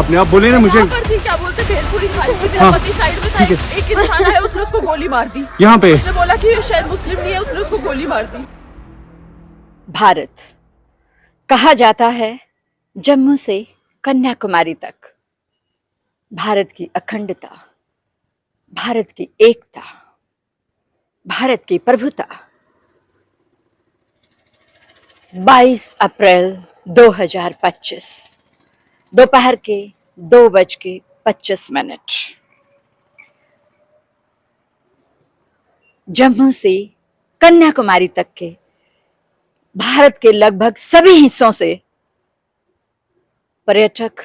आपने, आप बोले ना मुझे। पर थी, क्या बोलते भेलपुरी खाई थी, मेरा हाँ, पति साइड में था, ठीक है। एक इंसान आया, उसने उसको गोली मार दी। यहाँ पे उसने बोला कि ये शायद मुस्लिम नहीं है, उसने उसको गोली मार दी। भारत कहा जाता है जम्मू से कन्याकुमारी तक भारत की अखंडता, भारत की एकता, भारत की प्रभुता। 22 अप्रैल 2025 दोपहर के 2:25 जम्मू से कन्याकुमारी तक के भारत के लगभग सभी हिस्सों से पर्यटक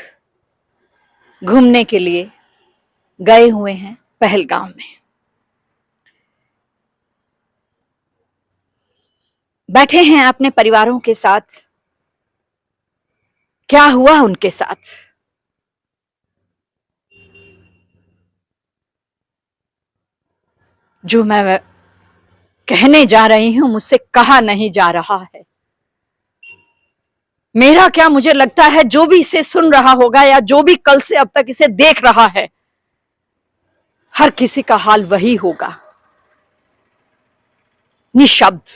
घूमने के लिए गए हुए हैं पहलगाम में। बैठे हैं अपने परिवारों के साथ। क्या हुआ उनके साथ? जो मैं कहने जा रही हूं मुझसे कहा नहीं जा रहा है। मेरा क्या, मुझे लगता है जो भी इसे सुन रहा होगा या जो भी कल से अब तक इसे देख रहा है, हर किसी का हाल वही होगा, निशब्द।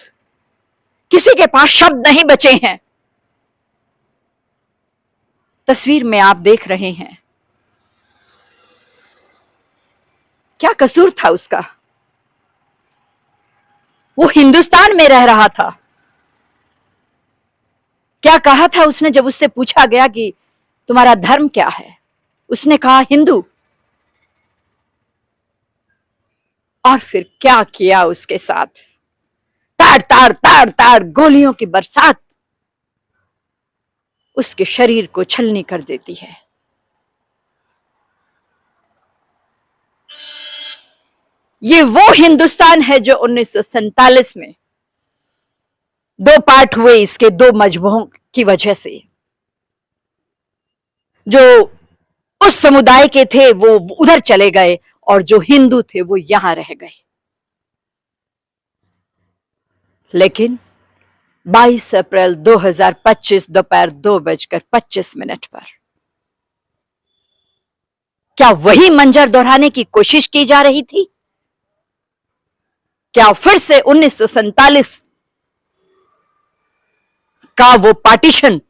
किसी के पास शब्द नहीं बचे हैं। तस्वीर में आप देख रहे हैं, क्या कसूर था उसका? वो हिंदुस्तान में रह रहा था। क्या कहा था उसने जब उससे पूछा गया कि तुम्हारा धर्म क्या है? उसने कहा हिंदू। और फिर क्या किया उसके साथ? ताड़ ताड़ ताड़ ताड़ गोलियों की बरसात उसके शरीर को छलनी कर देती है। ये वो हिंदुस्तान है जो 1947 में 2 पार्ट हुए इसके 2 मजहबों की वजह से। जो उस समुदाय के थे वो उधर चले गए और जो हिंदू थे वो यहां रह गए। लेकिन 22 अप्रैल 2025 दोपहर 2:25 पर क्या वही मंजर दोहराने की कोशिश की जा रही थी? क्या फिर से 1947 का वो पार्टीशन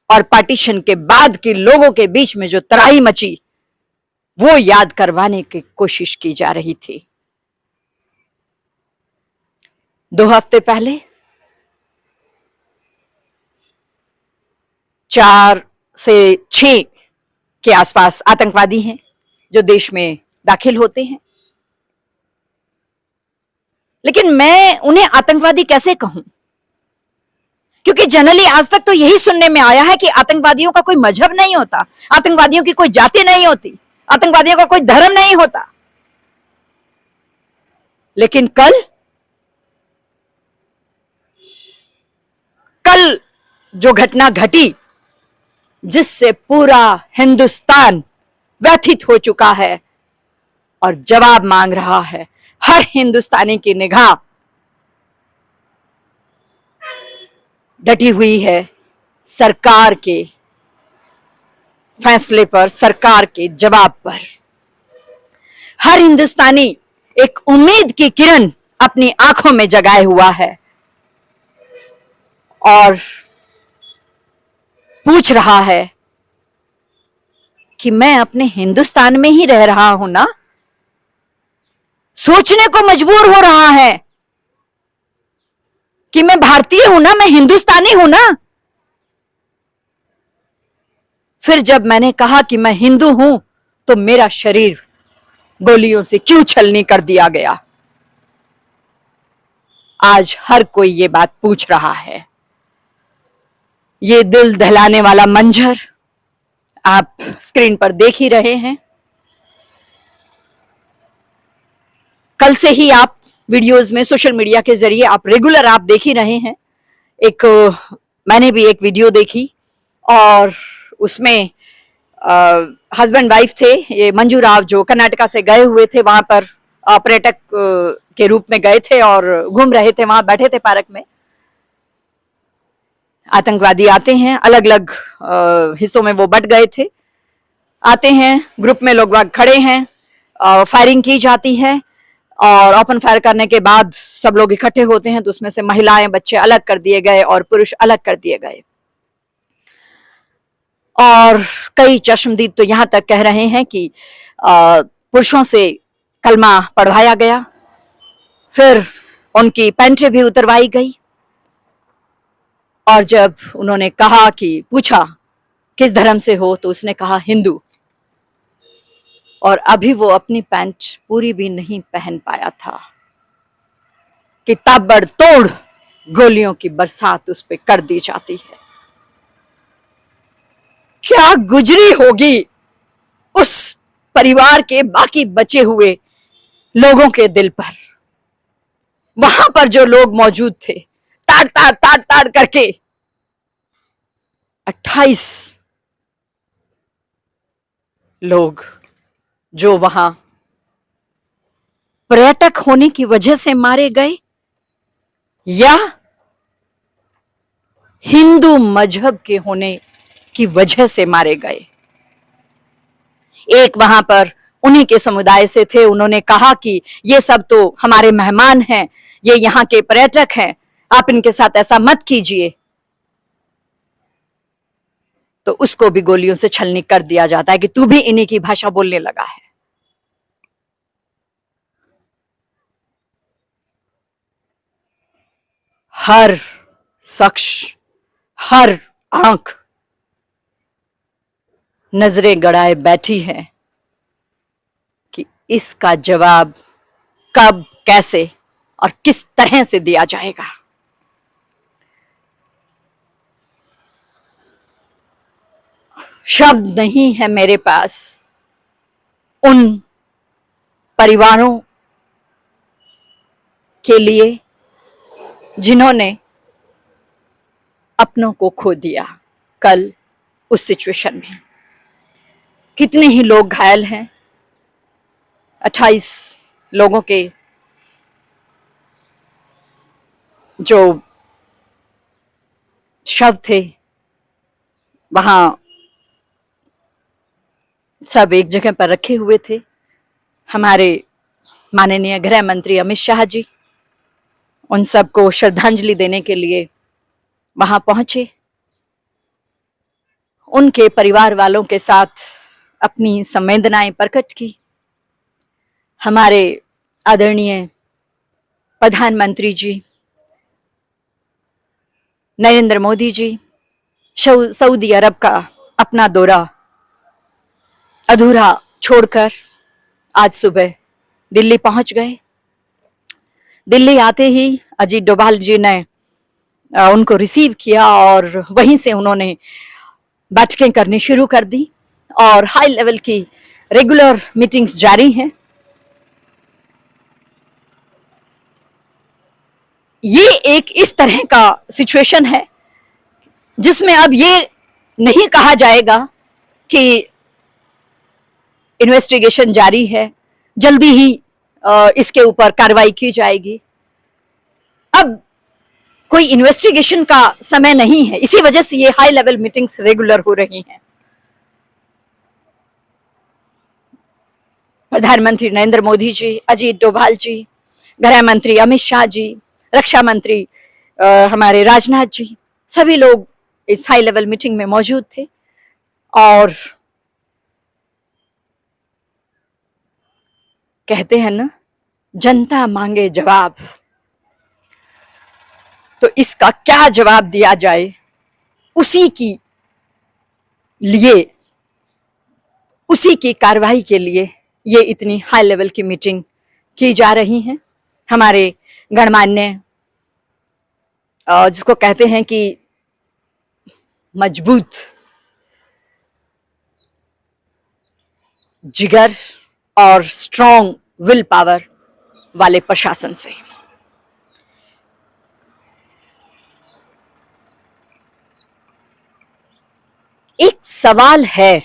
और पार्टीशन के बाद के लोगों के बीच में जो तराई मची वो याद करवाने की कोशिश की जा रही थी? 2 हफ्ते पहले 4 से 6 के आसपास आतंकवादी हैं जो देश में दाखिल होते हैं। लेकिन मैं उन्हें आतंकवादी कैसे कहूं? क्योंकि जनरली आज तक तो यही सुनने में आया है कि आतंकवादियों का कोई मजहब नहीं होता, आतंकवादियों की कोई जाति नहीं होती, आतंकवादियों का कोई धर्म नहीं होता। लेकिन कल जो घटना घटी जिससे पूरा हिंदुस्तान व्यथित हो चुका है और जवाब मांग रहा है, हर हिंदुस्तानी की निगाह डटी हुई है सरकार के फैसले पर, सरकार के जवाब पर। हर हिंदुस्तानी एक उम्मीद की किरण अपनी आंखों में जगाए हुआ है और पूछ रहा है कि मैं अपने हिंदुस्तान में ही रह रहा हूं ना? सोचने को मजबूर हो रहा है कि मैं भारतीय हूं ना, मैं हिंदुस्तानी हूं ना। फिर जब मैंने कहा कि मैं हिंदू हूं तो मेरा शरीर गोलियों से क्यों छलनी कर दिया गया? आज हर कोई ये बात पूछ रहा है। ये दिल दहलाने वाला मंजर आप स्क्रीन पर देख ही रहे हैं। कल से ही आप वीडियोस में, सोशल मीडिया के जरिए आप रेगुलर आप देख ही रहे हैं। मैंने भी एक वीडियो देखी और उसमें हस्बैंड वाइफ थे, ये मंजू राव जो कर्नाटका से गए हुए थे, वहां पर पर्यटक के रूप में गए थे और घूम रहे थे, वहां बैठे थे पार्क में। आतंकवादी आते हैं, अलग अलग हिस्सों में वो बट गए थे आते हैं, ग्रुप में लोग बाग खड़े हैं, फायरिंग की जाती है और ओपन फायर करने के बाद सब लोग इकट्ठे होते हैं, तो उसमें से महिलाएं बच्चे अलग कर दिए गए और पुरुष अलग कर दिए गए। और कई चश्मदीद तो यहां तक कह रहे हैं कि पुरुषों से कलमा पढ़वाया गया, फिर उनकी पैंटें भी उतरवाई गई और जब उन्होंने कहा कि पूछा किस धर्म से हो तो उसने कहा हिंदू, और अभी वो अपनी पैंट पूरी भी नहीं पहन पाया था कि ताबड़तोड़ गोलियों की बरसात उस पर कर दी जाती है। क्या गुजरी होगी उस परिवार के बाकी बचे हुए लोगों के दिल पर। वहां पर जो लोग मौजूद थे, ताड़ ताड़ ताड़ ताड़ करके 28 लोग जो वहां पर्यटक होने की वजह से मारे गए या हिंदू मजहब के होने की वजह से मारे गए। एक वहां पर उन्हीं के समुदाय से थे, उन्होंने कहा कि ये सब तो हमारे मेहमान हैं, ये यहाँ के पर्यटक हैं, आप इनके साथ ऐसा मत कीजिए। तो उसको भी गोलियों से छलनी कर दिया जाता है कि तू भी इन्हीं की भाषा बोलने लगा है। हर शख्स, हर आंख नजरें गड़ाए बैठी है कि इसका जवाब कब, कैसे और किस तरह से दिया जाएगा। शब्द नहीं है मेरे पास उन परिवारों के लिए जिन्होंने अपनों को खो दिया कल उस सिचुएशन में। कितने ही लोग घायल हैं, 28 लोगों के जो शव थे वहां सब एक जगह पर रखे हुए थे। हमारे माननीय गृह मंत्री अमित शाह जी उन सबको श्रद्धांजलि देने के लिए वहां पहुंचे, उनके परिवार वालों के साथ अपनी संवेदनाएं प्रकट की। हमारे आदरणीय प्रधानमंत्री जी नरेंद्र मोदी जी सऊदी अरब का अपना दौरा अधूरा छोड़कर आज सुबह दिल्ली पहुंच गए। दिल्ली आते ही अजीत डोभाल जी ने उनको रिसीव किया और वहीं से उन्होंने बैठकें करनी शुरू कर दी और हाई लेवल की रेगुलर मीटिंग्स जारी हैं। ये एक इस तरह का सिचुएशन है जिसमें अब ये नहीं कहा जाएगा कि इन्वेस्टिगेशन जारी है, जल्दी ही इसके ऊपर कार्रवाई की जाएगी। अब कोई इन्वेस्टिगेशन का समय नहीं है, इसी वजह से ये हाई लेवल मीटिंग्स रेगुलर हो रही हैं। प्रधानमंत्री नरेंद्र मोदी जी, अजीत डोभाल जी, गृह मंत्री अमित शाह जी, रक्षा मंत्री हमारे राजनाथ जी, सभी लोग इस हाई लेवल मीटिंग में मौजूद थे और कहते हैं ना, जनता मांगे जवाब। तो इसका क्या जवाब दिया जाए, उसी की लिए, उसी की कार्रवाई के लिए ये इतनी हाई लेवल की मीटिंग की जा रही है। हमारे गणमान्य जिसको कहते हैं कि मजबूत जिगर और स्ट्रॉन्ग विल पावर वाले प्रशासन से एक सवाल है।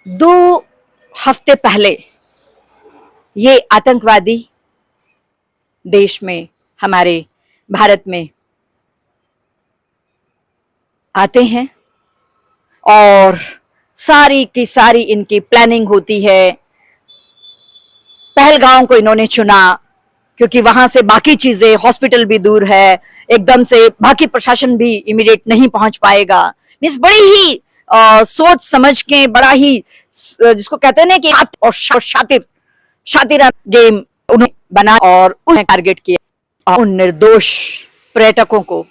2 हफ्ते पहले ये आतंकवादी देश में, हमारे भारत में आते हैं, और सारी की सारी इनकी प्लानिंग होती है। पहलगांव को इन्होंने चुना क्योंकि वहां से बाकी चीजें, हॉस्पिटल भी दूर है, एकदम से बाकी प्रशासन भी इमीडिएट नहीं पहुंच पाएगा। मीन्स बड़ी ही सोच समझ के, बड़ा ही जिसको कहते हैं ना कि और शातिर गेम उन्होंने बना और उन्हें टारगेट किया। उन निर्दोष पर्यटकों को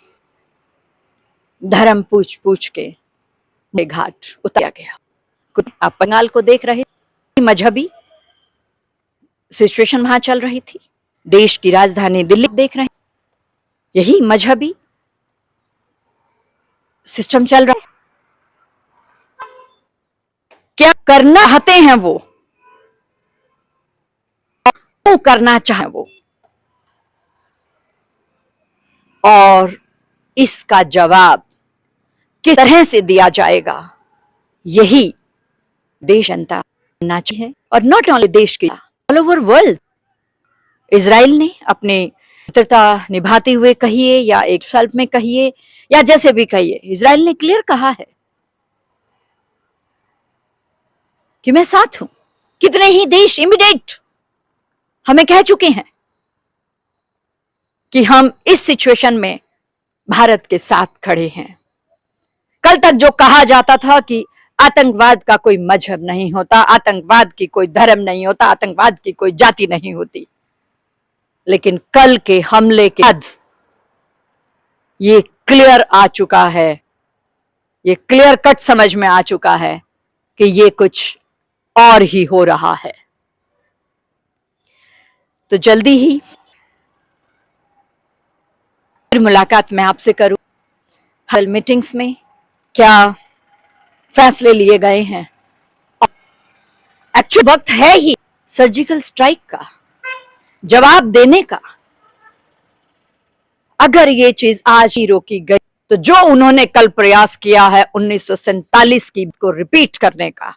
धर्म पूछ पूछ के घाट उतारा गया। आप बंगाल को देख रहे, मजहबी सिचुएशन वहां चल रही थी, देश की राजधानी दिल्ली देख रहे हैं, यही मजहबी सिस्टम चल रहा है। क्या करना चाहते हैं वो, क्यों करना चाहे वो, और इसका जवाब किस तरह से दिया जाएगा, यही देश जनता करना चाहिए। और नॉट ओनली देश की, ऑल ओवर वर्ल्ड। इजराइल ने अपने मित्रता निभाते हुए कहिए या एक साल में कहिए या जैसे भी कहिए, इजराइल ने क्लियर कहा है कि मैं साथ हूं। कितने ही देश इमीडिएट हमें कह चुके हैं कि हम इस सिचुएशन में भारत के साथ खड़े हैं। कल तक जो कहा जाता था कि आतंकवाद का कोई मजहब नहीं होता, आतंकवाद की कोई धर्म नहीं होता, आतंकवाद की कोई जाति नहीं होती, लेकिन कल के हमले के बाद ये क्लियर आ चुका है, ये क्लियर कट समझ में आ चुका है कि ये कुछ और ही हो रहा है। तो जल्दी ही फिर मुलाकात मैं आपसे करूं। हल मीटिंग्स में क्या फैसले लिए गए हैं, एक्चुअल वक्त है ही सर्जिकल स्ट्राइक का, जवाब देने का। अगर ये चीज आज ही रोकी गई तो जो उन्होंने कल प्रयास किया है 1947 की को रिपीट करने का,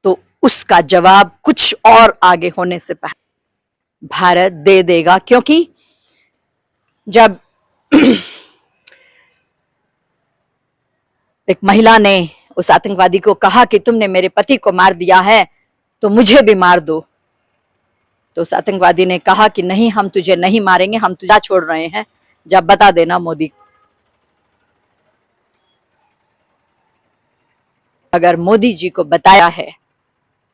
तो उसका जवाब कुछ और आगे होने से पहले भारत दे देगा। क्योंकि जब एक महिला ने उस आतंकवादी को कहा कि तुमने मेरे पति को मार दिया है तो मुझे भी मार दो, तो उस आतंकवादी ने कहा कि नहीं, हम तुझे नहीं मारेंगे, हम तुझे छोड़ रहे हैं, जब बता देना मोदी। अगर मोदी जी को बताया है,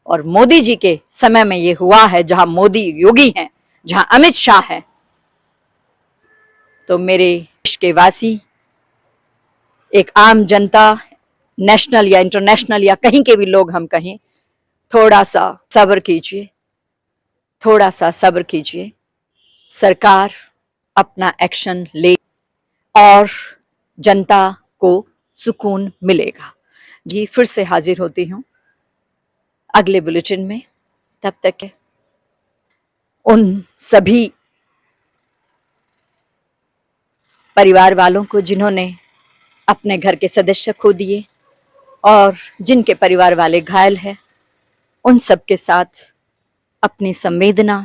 और मोदी जी के समय में ये हुआ है, जहां मोदी योगी हैं, जहां अमित शाह है, तो मेरे देश के वासी, एक आम जनता, नेशनल या इंटरनेशनल या कहीं के भी लोग हम कहें, थोड़ा सा सब्र कीजिए, थोड़ा सा सब्र कीजिए। सरकार अपना एक्शन ले और जनता को सुकून मिलेगा। जी फिर से हाजिर होती हूं अगले बुलेटिन में। तब तक उन सभी परिवार वालों को जिन्होंने अपने घर के सदस्य खो दिए और जिनके परिवार वाले घायल हैं, उन सब के साथ अपनी संवेदना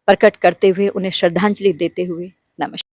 प्रकट करते हुए, उन्हें श्रद्धांजलि देते हुए नमस्कार।